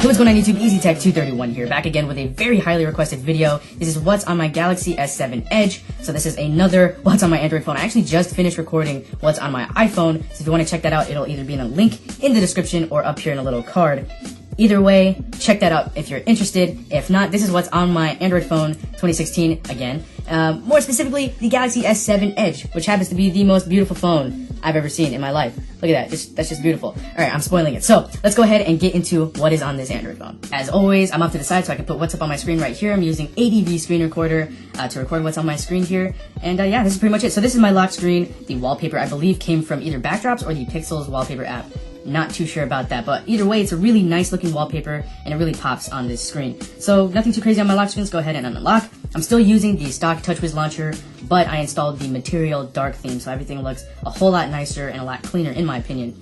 Hey, what's going on YouTube? EasyTech231 here, back again with a very highly requested video. This is what's on my Galaxy S7 Edge. So this is another what's on my Android phone. I actually just finished recording what's on my iPhone, so if you want to check that out, it'll either be in a link in the description or up here in a little card. Either way, check that out if you're interested. If not, this is what's on my Android phone 2016 again. More specifically, the Galaxy S7 Edge, which happens to be the most beautiful phone I've ever seen in my life. Look at that, that's just beautiful. Alright, I'm spoiling it. So, let's go ahead and get into what is on this Android phone. As always, I'm off to the side so I can put what's up on my screen right here. I'm using ADV screen recorder to record what's on my screen here. And yeah, this is pretty much it. So this is my lock screen. The wallpaper, I believe, came from either Backdrops or the Pixels wallpaper app. Not too sure about that, but either way, it's a really nice looking wallpaper and it really pops on this screen. So nothing too crazy on my lock screen. Let's go ahead and unlock. I'm still using the stock TouchWiz launcher, but I installed the Material Dark theme, so everything looks a whole lot nicer and a lot cleaner in my opinion.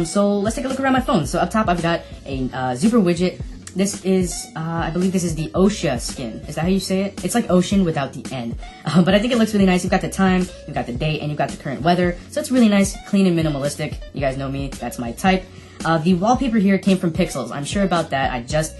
So let's take a look around my phone. So up top, I've got a Super widget. This is, I believe this is the Osha skin. Is that how you say it? It's like ocean without the N. But I think it looks really nice. You've got the time, you've got the date, and you've got the current weather. So it's really nice, clean and minimalistic. You guys know me, that's my type. The wallpaper here came from Pixels. I'm sure about that. I just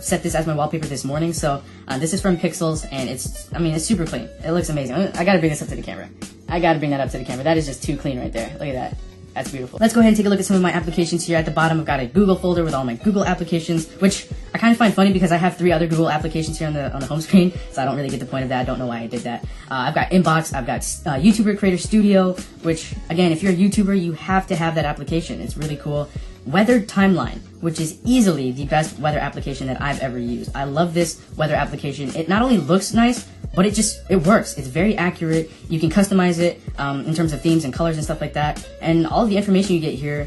set this as my wallpaper this morning. So this is from Pixels, and it's super clean. It looks amazing. I gotta bring this up to the camera. I gotta bring that up to the camera. That is just too clean right there. Look at that. That's beautiful. Let's go ahead and take a look at some of my applications here. At the bottom, I've got a Google folder with all my Google applications, which I kind of find funny because I have 3 other Google applications here on the home screen, so I don't really get the point of that. I don't know why I did that. I've got Inbox, I've got YouTuber Creator Studio, which, again, if you're a YouTuber, you have to have that application. It's really cool. Weather Timeline, which is easily the best weather application that I've ever used. I love this weather application. It not only looks nice, but it works. It's very accurate. You can customize it in terms of themes and colors and stuff like that. And all of the information you get here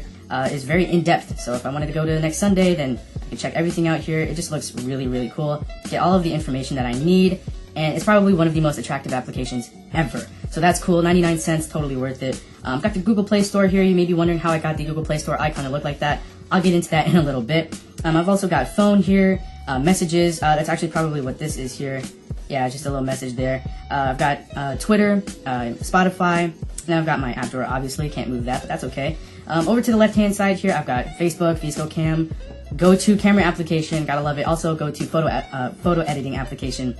is very in-depth. So if I wanted to go to the next Sunday, then I can check everything out here. It just looks really, really cool. Get all of the information that I need. And it's probably one of the most attractive applications ever. So that's cool, 99 cents, totally worth it. I've got the Google Play Store here. You may be wondering how I got the Google Play Store icon to look like that. I'll get into that in a little bit. I've also got phone here, messages. That's actually probably what this is here. Yeah, just a little message there. I've got Twitter, Spotify. Now I've got my app drawer, obviously. Can't move that, but that's okay. Over to the left-hand side here, I've got Facebook, VSCO Go-To camera application. Gotta love it. Also, Go-To photo editing application.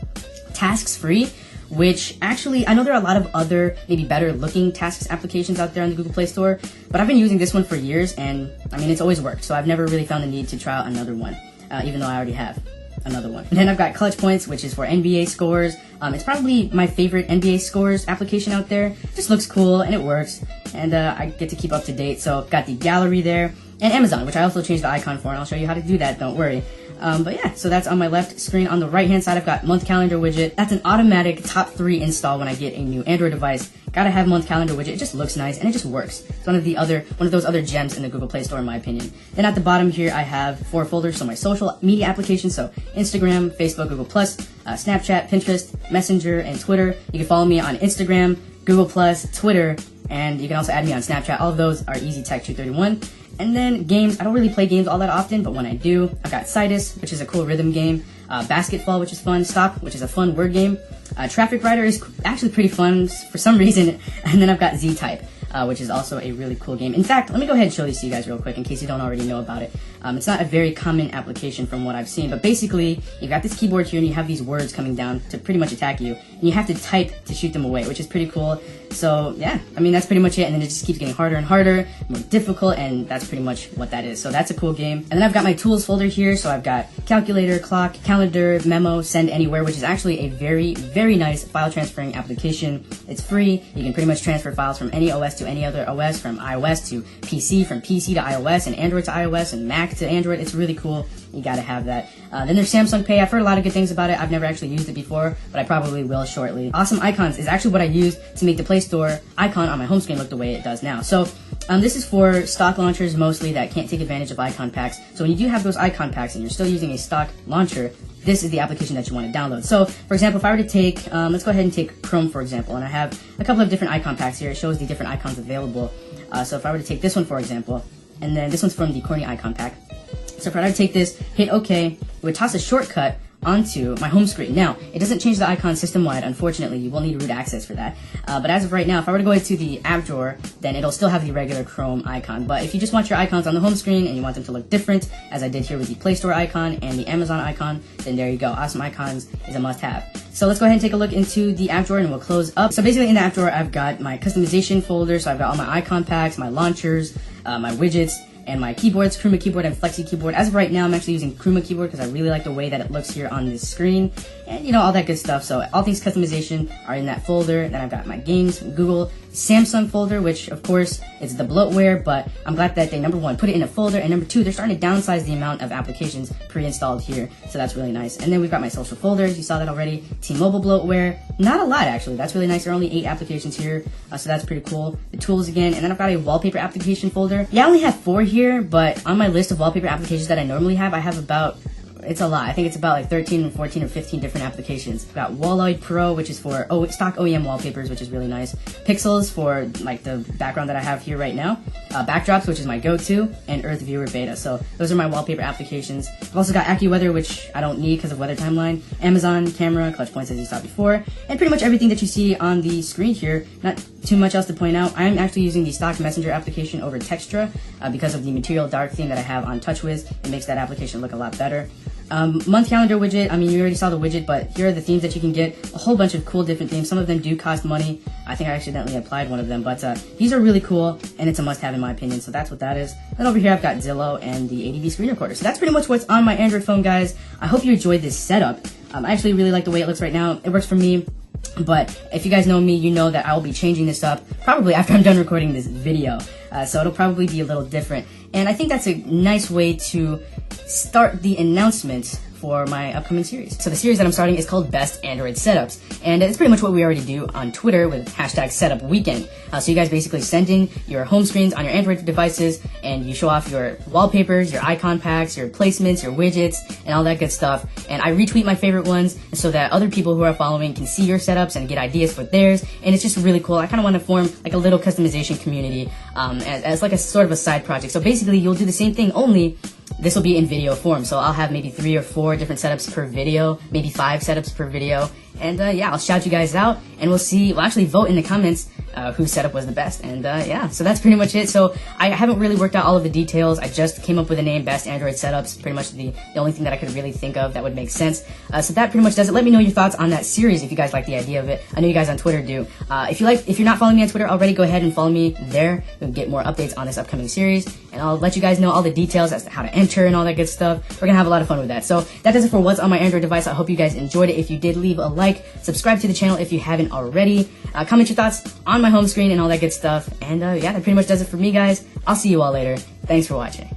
Tasks Free, which actually, I know there are a lot of other, maybe better looking tasks applications out there on the Google Play Store, but I've been using this one for years, and it's always worked, so I've never really found the need to try out another one, even though I already have another one. And then I've got Clutch Points, which is for NBA scores. It's probably my favorite NBA scores application out there. It just looks cool, and it works, and I get to keep up to date, so I've got the gallery there, and Amazon, which I also changed the icon for, and I'll show you how to do that, don't worry. But yeah, so that's on my left screen. On the right hand side, I've got month calendar widget. That's an automatic top 3 install when I get a new Android device. Gotta have month calendar widget. It just looks nice and it just works. It's one of those other gems in the Google Play Store in my opinion. Then at the bottom here, I have 4 folders. So my social media applications, so Instagram, Facebook, Google+, Snapchat, Pinterest, Messenger, and Twitter. You can follow me on Instagram, Google+, Twitter, and you can also add me on Snapchat. All of those are EasyTech231. And then games, I don't really play games all that often, but when I do, I've got Citus, which is a cool rhythm game, Basketball, which is fun, Stop, which is a fun word game, Traffic Rider is actually pretty fun for some reason, and then I've got Z-Type, which is also a really cool game. In fact, let me go ahead and show these to you guys real quick in case you don't already know about it. It's not a very common application from what I've seen, but basically, you've got this keyboard here and you have these words coming down to pretty much attack you, and you have to type to shoot them away, which is pretty cool. So yeah, that's pretty much it, and then it just keeps getting harder and harder, more difficult, and that's pretty much what that is. So that's a cool game. And then I've got my tools folder here, so I've got calculator, clock, calendar, memo, send anywhere, which is actually a very, very nice file transferring application. It's free. You can pretty much transfer files from any OS to any other OS, from iOS to PC, from PC to iOS, and Android to iOS, and Mac to Android. It's really cool. You gotta have that. Then there's Samsung Pay. I've heard a lot of good things about it. I've never actually used it before, but I probably will shortly. Awesome Icons is actually what I use to make the Play Store icon on my home screen look the way it does now. So this is for stock launchers mostly that can't take advantage of icon packs. So when you do have those icon packs and you're still using a stock launcher, this is the application that you want to download. So, for example, if I were to take, let's go ahead and take Chrome, for example, and I have a couple of different icon packs here. It shows the different icons available. So if I were to take this one, for example, and then this one's from the Corny icon pack. So if I were to take this, hit OK, it would toss a shortcut onto my home screen. Now, it doesn't change the icon system-wide, unfortunately. You will need root access for that. But as of right now, if I were to go into the app drawer, then it'll still have the regular Chrome icon. But if you just want your icons on the home screen and you want them to look different, as I did here with the Play Store icon and the Amazon icon, then there you go. Awesome Icons is a must-have. So let's go ahead and take a look into the app drawer and we'll close up. So basically in the app drawer, I've got my customization folder. So I've got all my icon packs, my launchers, my widgets, and my keyboards, Chroma keyboard and Flexi keyboard. As of right now, I'm actually using Chroma keyboard because I really like the way that it looks here on this screen. And you know, all that good stuff. So all things customization are in that folder. Then I've got my games, Google, Samsung folder, which of course is the bloatware, but I'm glad that they, number one, put it in a folder, and number two, they're starting to downsize the amount of applications pre-installed here. So that's really nice. And then we've got my social folders. You saw that already. T-Mobile bloatware. Not a lot, actually. That's really nice. There are only 8 applications here, so that's pretty cool. The tools again, and then I've got a wallpaper application folder. Yeah, I only have 4 here, but on my list of wallpaper applications that I normally have, I have about, it's a lot. I think it's about like 13 or 14 or 15 different applications. I've got Walloid Pro, which is for stock OEM wallpapers, which is really nice. Pixels for like the background that I have here right now. Backdrops, which is my go-to, and Earth Viewer Beta. So those are my wallpaper applications. I've also got AccuWeather, which I don't need because of weather timeline. Amazon Camera, Clutch Points as you saw before, and pretty much everything that you see on the screen here. Not too much else to point out. I'm actually using the stock Messenger application over Textra because of the Material Dark theme that I have on TouchWiz. It makes that application look a lot better. Month calendar widget, I mean, you already saw the widget, but here are the themes that you can get. A whole bunch of cool different themes. Some of them do cost money. I think I accidentally applied one of them, but these are really cool, and it's a must-have in my opinion, so that's what that is. Then over here, I've got Zillow and the ADV screen recorder. So that's pretty much what's on my Android phone, guys. I hope you enjoyed this setup. I actually really like the way it looks right now. It works for me. But if you guys know me, you know that I will be changing this up probably after I'm done recording this video. So it'll probably be a little different. And I think that's a nice way to start the announcements for my upcoming series. So the series that I'm starting is called Best Android Setups, and it's pretty much what we already do on Twitter with hashtag Setup Weekend. So you guys basically send in your home screens on your Android devices, and you show off your wallpapers, your icon packs, your placements, your widgets, and all that good stuff. And I retweet my favorite ones so that other people who are following can see your setups and get ideas for theirs. And it's just really cool. I kind of want to form like a little customization community as like a sort of a side project. So basically, you'll do the same thing, only this will be in video form. So I'll have maybe 3 or 4 different setups per video, maybe 5 setups per video. And yeah, I'll shout you guys out, and we'll see. We'll actually vote in the comments whose setup was the best. And yeah, so that's pretty much it. So I haven't really worked out all of the details. I just came up with a name, Best Android Setups. Pretty much the only thing that I could really think of that would make sense. So that pretty much does it. Let me know your thoughts on that series if you guys like the idea of it. I know you guys on Twitter do. If you're not following me on Twitter already, go ahead and follow me there. You'll get more updates on this upcoming series, and I'll let you guys know all the details as to how to enter and all that good stuff. We're gonna have a lot of fun with that. So that does it for what's on my Android device. I hope you guys enjoyed it. If you did, leave a like, subscribe to the channel if you haven't already, comment your thoughts on my home screen and all that good stuff. And yeah, that pretty much does it for me, guys. I'll see you all later. Thanks for watching.